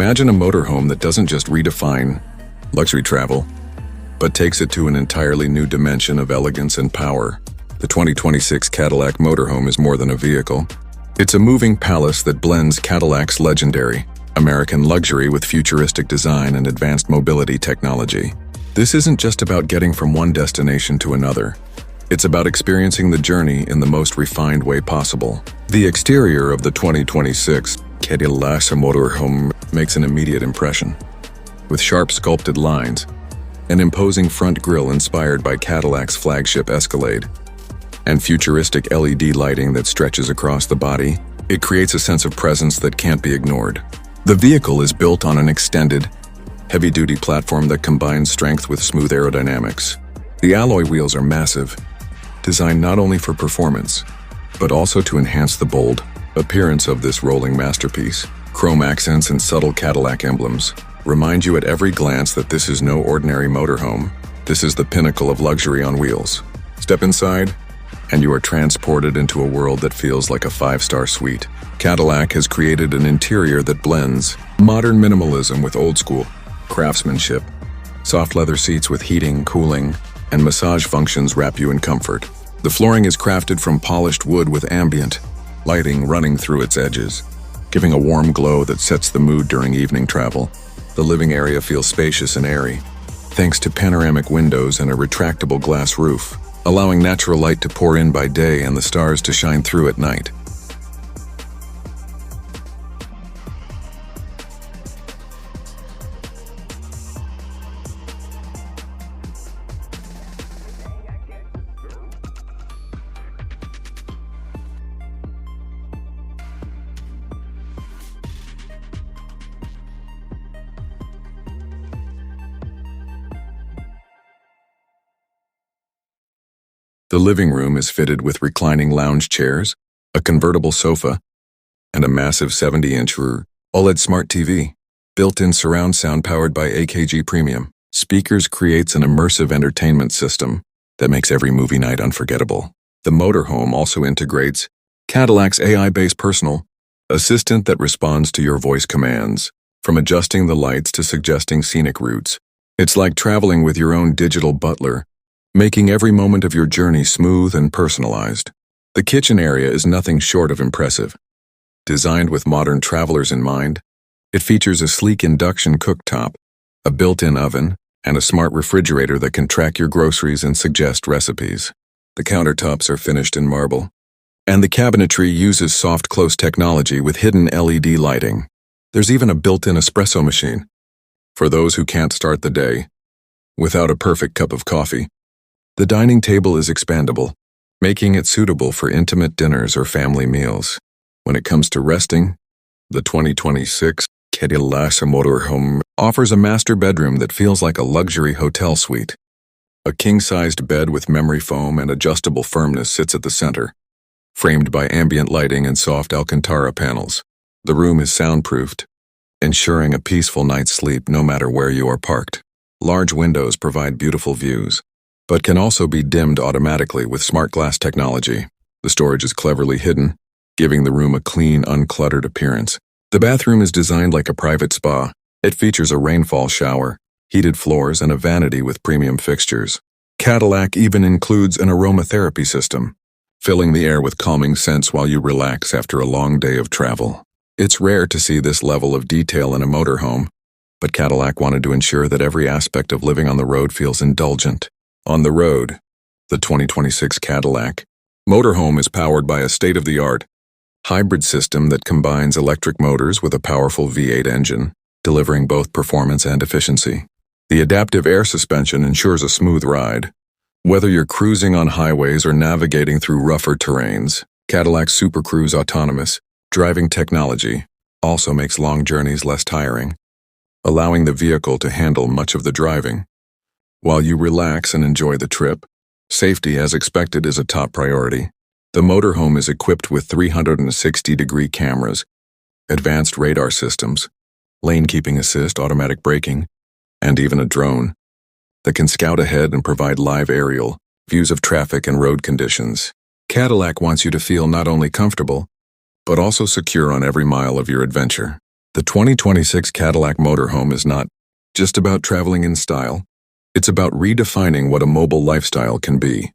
Imagine a motorhome that doesn't just redefine luxury travel, but takes it to an entirely new dimension of elegance and power. The 2026 Cadillac Motorhome is more than a vehicle. It's a moving palace that blends Cadillac's legendary American luxury with futuristic design and advanced mobility technology. This isn't just about getting from one destination to another. It's about experiencing the journey in the most refined way possible. The exterior of the 2026 Cadillac Motorhome makes an immediate impression. With sharp sculpted lines, an imposing front grille inspired by Cadillac's flagship Escalade, and futuristic LED lighting that stretches across the body, it creates a sense of presence that can't be ignored. The vehicle is built on an extended, heavy-duty platform that combines strength with smooth aerodynamics. The alloy wheels are massive, designed not only for performance, but also to enhance the bold appearance of this rolling masterpiece. Chrome accents and subtle Cadillac emblems remind you at every glance that this is no ordinary motorhome. This is the pinnacle of luxury on wheels. Step inside, and you are transported into a world that feels like a five-star suite. Cadillac has created an interior that blends modern minimalism with old-school craftsmanship. Soft leather seats with heating, cooling, and massage functions wrap you in comfort. The flooring is crafted from polished wood with ambient lighting running through its edges, giving a warm glow that sets the mood during evening travel. The living area feels spacious and airy, thanks to panoramic windows and a retractable glass roof, allowing natural light to pour in by day and the stars to shine through at night. The living room is fitted with reclining lounge chairs, a convertible sofa, and a massive 70-inch OLED smart TV. Built-in surround sound powered by AKG Premium speakers creates an immersive entertainment system that makes every movie night unforgettable. The motorhome also integrates Cadillac's AI-based personal assistant that responds to your voice commands, from adjusting the lights to suggesting scenic routes. It's like traveling with your own digital butler, making every moment of your journey smooth and personalized. The kitchen area is nothing short of impressive. Designed with modern travelers in mind, it features a sleek induction cooktop, a built-in oven, and a smart refrigerator that can track your groceries and suggest recipes. The countertops are finished in marble, and the cabinetry uses soft close technology with hidden LED lighting. There's even a built-in espresso machine for those who can't start the day without a perfect cup of coffee. The dining table is expandable, making it suitable for intimate dinners or family meals. When it comes to resting, the 2026 Cadillac Motorhome offers a master bedroom that feels like a luxury hotel suite. A king-sized bed with memory foam and adjustable firmness sits at the center, framed by ambient lighting and soft Alcantara panels. The room is soundproofed, ensuring a peaceful night's sleep no matter where you are parked. Large windows provide beautiful views, but can also be dimmed automatically with smart glass technology. The storage is cleverly hidden, giving the room a clean, uncluttered appearance. The bathroom is designed like a private spa. It features a rainfall shower, heated floors, and a vanity with premium fixtures. Cadillac even includes an aromatherapy system, filling the air with calming scents while you relax after a long day of travel. It's rare to see this level of detail in a motorhome, but Cadillac wanted to ensure that every aspect of living on the road feels indulgent. On the road, the 2026 Cadillac Motorhome is powered by a state-of-the-art hybrid system that combines electric motors with a powerful V8 engine, delivering both performance and efficiency. The adaptive air suspension ensures a smooth ride. Whether you're cruising on highways or navigating through rougher terrains, Cadillac's Super Cruise autonomous driving technology also makes long journeys less tiring, allowing the vehicle to handle much of the driving. While you relax and enjoy the trip, safety, as expected, is a top priority. The motorhome is equipped with 360-degree cameras, advanced radar systems, lane keeping assist, automatic braking, and even a drone that can scout ahead and provide live aerial views of traffic and road conditions. Cadillac wants you to feel not only comfortable, but also secure on every mile of your adventure. The 2026 Cadillac Motorhome is not just about traveling in style. It's about redefining what a mobile lifestyle can be.